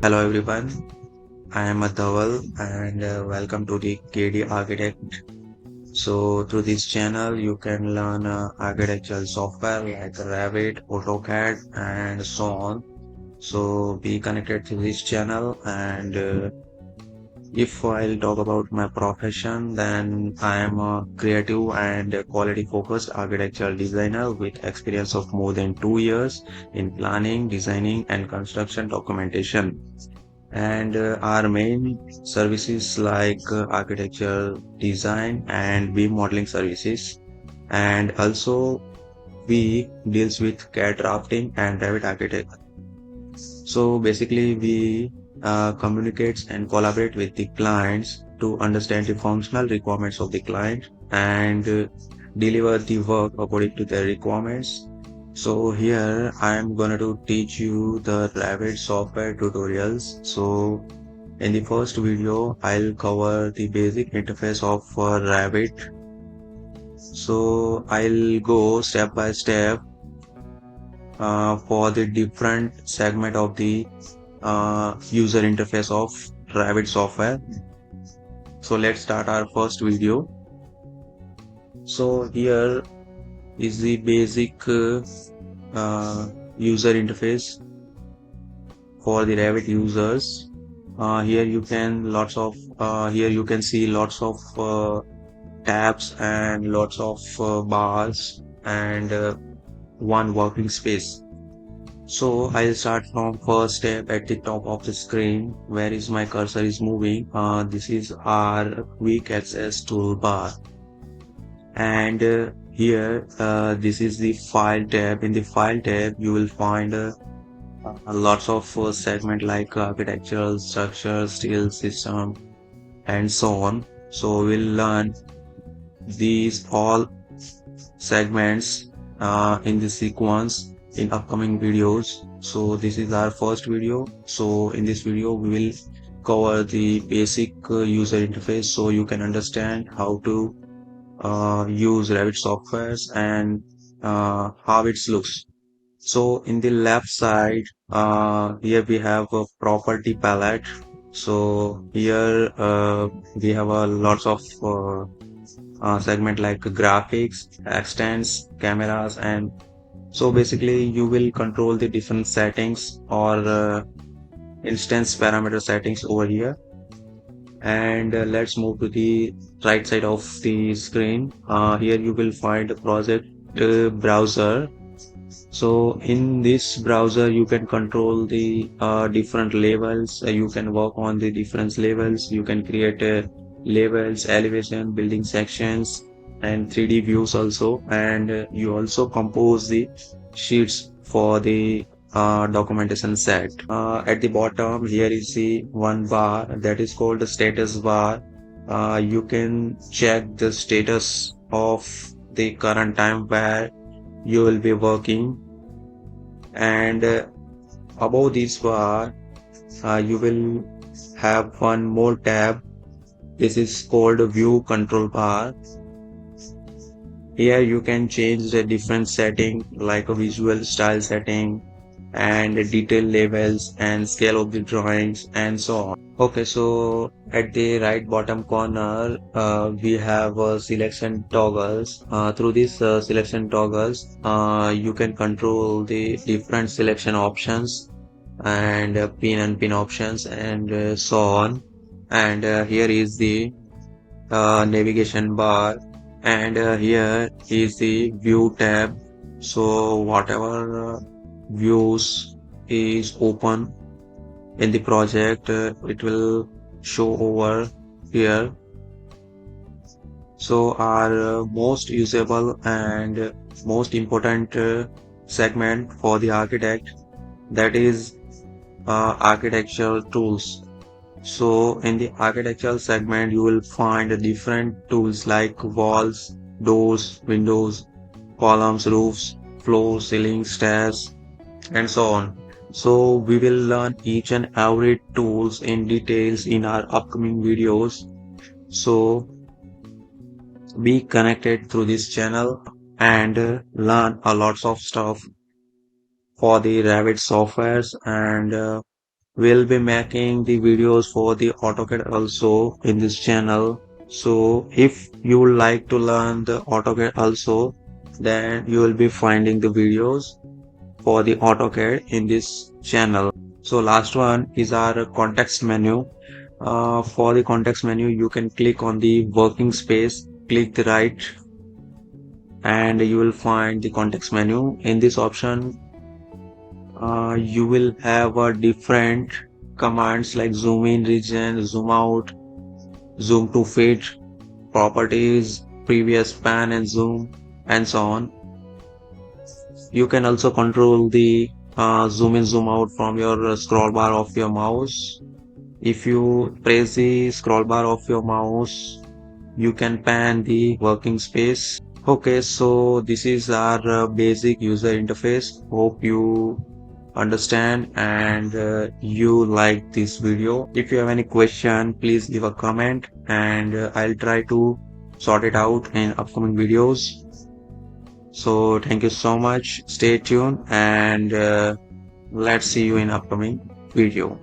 Hello everyone, I am Adhaval and welcome to the KD Architect. So through this channel you can learn architectural software like Revit, AutoCAD and so on. So be connected to this channel and if I'll talk about my profession, then I am a creative and quality focused architectural designer with experience of more than 2 years in planning, designing and construction documentation. And our main services like architecture design and BIM modeling services, and also we deals with CAD drafting and Revit architect. So basically we communicates and collaborate with the clients to understand the functional requirements of the client and deliver the work according to their requirements. So here I am going to teach you the Revit software tutorials. So in the first video, I'll cover the basic interface of Revit. So I'll go step by step for the different segment of the user interface of Revit software. So let's start our first video. So here is the basic user interface for the Revit users. Here you can see lots of tabs and lots of bars and one working space. So I'll start from first step at the top of the screen. Where is my cursor is moving? This is our quick access toolbar. And here this is the file tab. In the file tab you will find lots of segment like architectural, structure, steel system and so on. So we'll learn these all segments in the sequence in upcoming videos. So this is our first video. So in this video we will cover the basic user interface so you can understand how to use Revit softwares and how it looks. So in the left side, here we have a property palette. So here we have a lots of segment like graphics, extents, cameras, and so basically you will control the different settings or instance parameter settings over here. And let's move to the right side of the screen. Here you will find a project browser. So in this browser you can control the different levels. You can work on the different levels. You can create levels, elevation, building sections and 3D views also, and you also compose the sheets for the documentation set. At the bottom here is the one bar that is called the status bar. You can check the status of the current time where you will be working, and above this bar you will have one more tab. This is called view control bar. Here you can change the different setting like a visual style setting and detail levels and scale of the drawings and so on. Okay, so at the right bottom corner we have selection toggles. Through these selection toggles you can control the different selection options and pin and pin options and so on. And here is the navigation bar, and here is the view tab. So whatever views is open in the project it will show over here. So our most usable and most important segment for the architect, that is architectural tools. So in the architectural segment you will find different tools like walls, doors, windows, columns, roofs, floors, ceilings, stairs and so on. So we will learn each and every tools in details in our upcoming videos. So be connected through this channel and learn a lots of stuff for the Revit softwares and We'll be making the videos for the AutoCAD also in this channel. So if you would like to learn the AutoCAD also, then you will be finding the videos for the AutoCAD in this channel. So last one is our context menu. For the context menu, you can click on the working space, click the right, and you will find the context menu. In this option, you will have a different commands like zoom in region, zoom out, zoom to fit, properties, previous pan and zoom, and so on. You can also control the zoom in, zoom out from your scroll bar of your mouse. If you press the scroll bar of your mouse, you can pan the working space. Okay, so this is our basic user interface. Hope you understand and you like this video. If you have any question, please leave a comment and I'll try to sort it out in upcoming videos. So thank you so much. Stay tuned and let's see you in upcoming video.